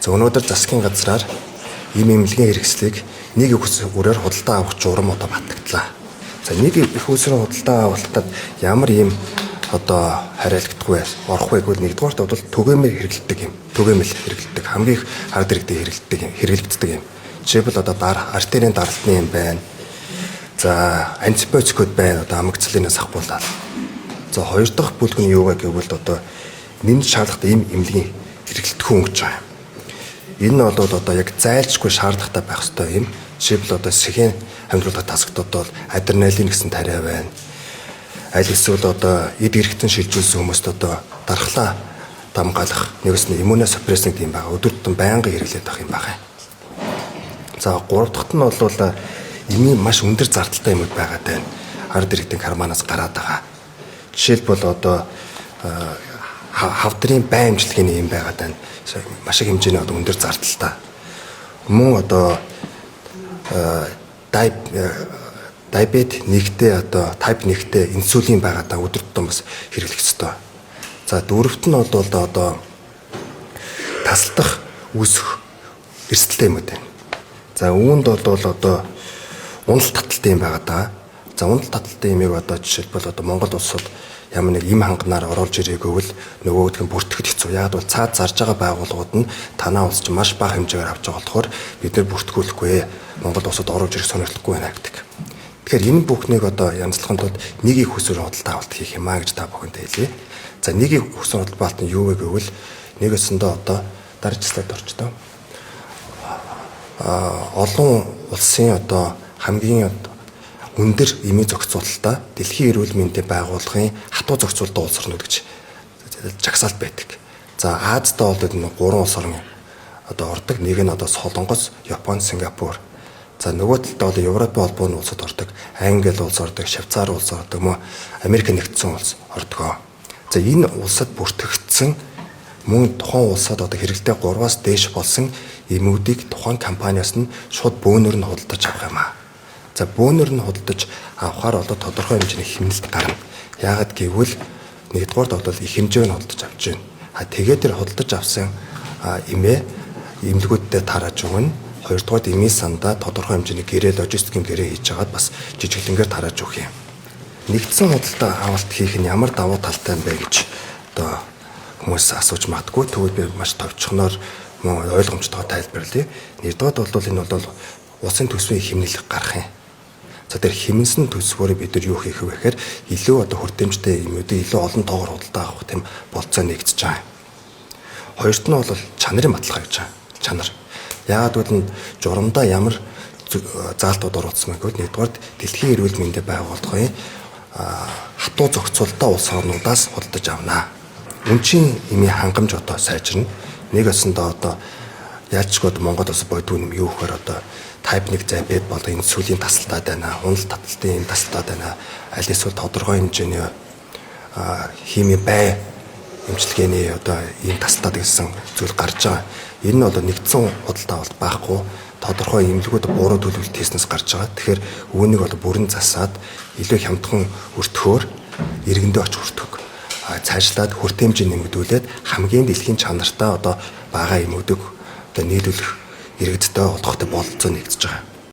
За өнөөдөр засгийн газраар ийм эмнэлгийн хэрэгслийг нэг их усрээр худалдаа авах журам одоо батагдлаа. За нэг их усрээр худалдаа авалтад ямар ийм одоо хариалагдахгүй орох вэ гэвэл нэгдүгээрт бол түгээмэл хэрэглэдэг юм. Түгээмэл хэрэглэдэг хамгийн их ард иргэдэд хэрэглэгддэг юм. Жишээлбэл одоо артерийн даралтны юм байна. За антибиотикуд байна. Одоо амгцлынаас ахгуулаад. За хоёр дахь бүлэг нь юу вэ гэвэл одоо нэмж шаардлагатай ийм эмнэлгийн хэрэглэгдэхүүн өнгөж байгаа юм. Энэ бол одоо яг зайлшгүй шаардлагатай байх ёстой юм. Жишээлбэл одоо сэхийн хамруулах тасагтууд бол адреналин гэсэн тариа байна. Аль эсвэл одоо эд эрхтэн шилжүүлсэн хүмүүст одоо дархлаа дамгаалах нэгс нь иммуносупрессинг юм байгаа. Өдөр тутам байнгын хэрэглээд байх юм байгаа. За гурав дахьт нь бол эмийн маш өндөр зардалтай юмуд байгаад байна. Ард иргэдийн карманаас гараад байгаа. Жишээлбэл одоо хавдрын байн амжилтгийн юм байгаад байна. Маш их хэмжээний одоо өндөр зардалтай. Мөн одоо диабет нэгтэй одоо type 1-тэй инсулин байгаадаа өдөр тутам бас хэрэглэх ёстой. За дөрөвт нь бол одоо тасалдах үүсэх эрсдэлтэй юм байна. За үүнд бол одоо унал таталтай юм байгаадаа. За унал таталтай юмыг одоо жишээлбэл одоо Монгол улсад ямар нэг им ханганаар оруулж ирээгүй бол нөгөөдгөө бүртгэхэд хэцүү. Яг бол цаад зарж байгаа байгууллагууд нь танаа улс чинь маш бага хэмжээгээр авч байгаа болохоор бид нэр бүртгүүлэхгүй. Монгол улсад оруулж ирэх сонирхолтой байна гэдэг. Тэгэхээр энэ бүхнийг одоо янзлахын тулд нэг их усрын худалдаа авалт хийх юм а гэж та бүхэнд хэлье. За нэг их усрын худалдаа авалт нь юу вэ гэвэл нэгэсэндээ одоо даржлаад орчдоо. Олон улсын одоо хамгийн өндөр эмийн зохицуулалтаа Дэлхийн эрүүл мэндийн байгууллагын хатуу зохицуулалтын улс орнууд гэж жагсаалт байдаг. За Азиад бол энэ 3 улс орн одоо ордог. Нэг нь одоо Солонгос, Япон, Сингапур. За нөгөө талд бол Европын холбооны улсад ордог. Англи улс ордог, Швейцар улс ордог, мөн Америк нэгдсэн улс ордог. За энэ улсад бүртгэгдсэн мөн тухайн улсад одоо хэрэглэдэг 3-аас дээш болсон эмүүдийг тухайн компаниас нь шууд бөөнөр нь худалдаж авах юм аа. За бөөнөр нь худалдаж авахаар одоо тодорхой хэмжээний хэмнэлт гарна. Яагаад гэвэл нэгдүгээрт бол их хэмжээнд худалдаж авч байна. Тэгээд тэр худалдаж авсан эмээ эмнэлгүүдтэй тарааж өгнө. Хоёрдугаар эмийн сандаа тодорхой хэмжээний гэрээ логистикийн гэрээ хийж агаад бас жижиглэнгээр тарааж өгөх юм. Нэгдсэн худалдаа авалт хийх нь ямар давуу талтай юм бэ гэж одоо хүмүүс асууж магадгүй. Тэгвэл би маш товчхоноор мөн ойлгомжтойгоор тайлбарлая. Нэгдүгээрт бол энэ бол улсын төсвийн хэмнэлэг гарах юм. За тэр хэмнэсэн төсвөөр бид нар юу хийх вэ гэхээр илүү одоо хүртээмжтэй эмүүдийг илүү олон тоогоор худалдаа авах тийм болцоо нэгдэж байгаа. Хоёрт нь бол чанарын баталгаа гэж байгаа. Чанар. Яагаад гэвэл журамдаа ямар заалтууд оруулсан бэ гэвэл нэгдүгээр Дэлхийн эрүүл мэндийн байгууллагын хатуу зохицуулалтаа улс орнуудаас худалдаж авнаа. Үнчин эмийн хангамж одоо сайжирна. Нэг өсөндөө одоо яалчгүй Монгол улс бодгүй юм юу гэхээр одоо type 1 диабет болон инсулин тасалтаад байна. Унал таталтын тасалтаад байна. Аль эсвэл тодорхой хэмжээний хими бай эмчилгээний одоо ийм тасалтаад гэсэн зүйл гарч байгаа. Энэ нь бол нэгдсэн худалдаа авалт байхгүй. Тодорхой эмнэлгүүд буруу төлөвлөлт хийснээс гарч байгаа. Тэгэхээр үүнийг бол бүрэн засаад илүү хямдхан өртөхөөр иргэндээ очих өртөг. Цаашлаад хүртээмжийг нэмэгдүүлээд хамгийн дэлхийн чанартай одоо бага эмүүдийг одоо нийлүүлэх иргэдтэй олохтой бололцоо нэгдэж байгаа.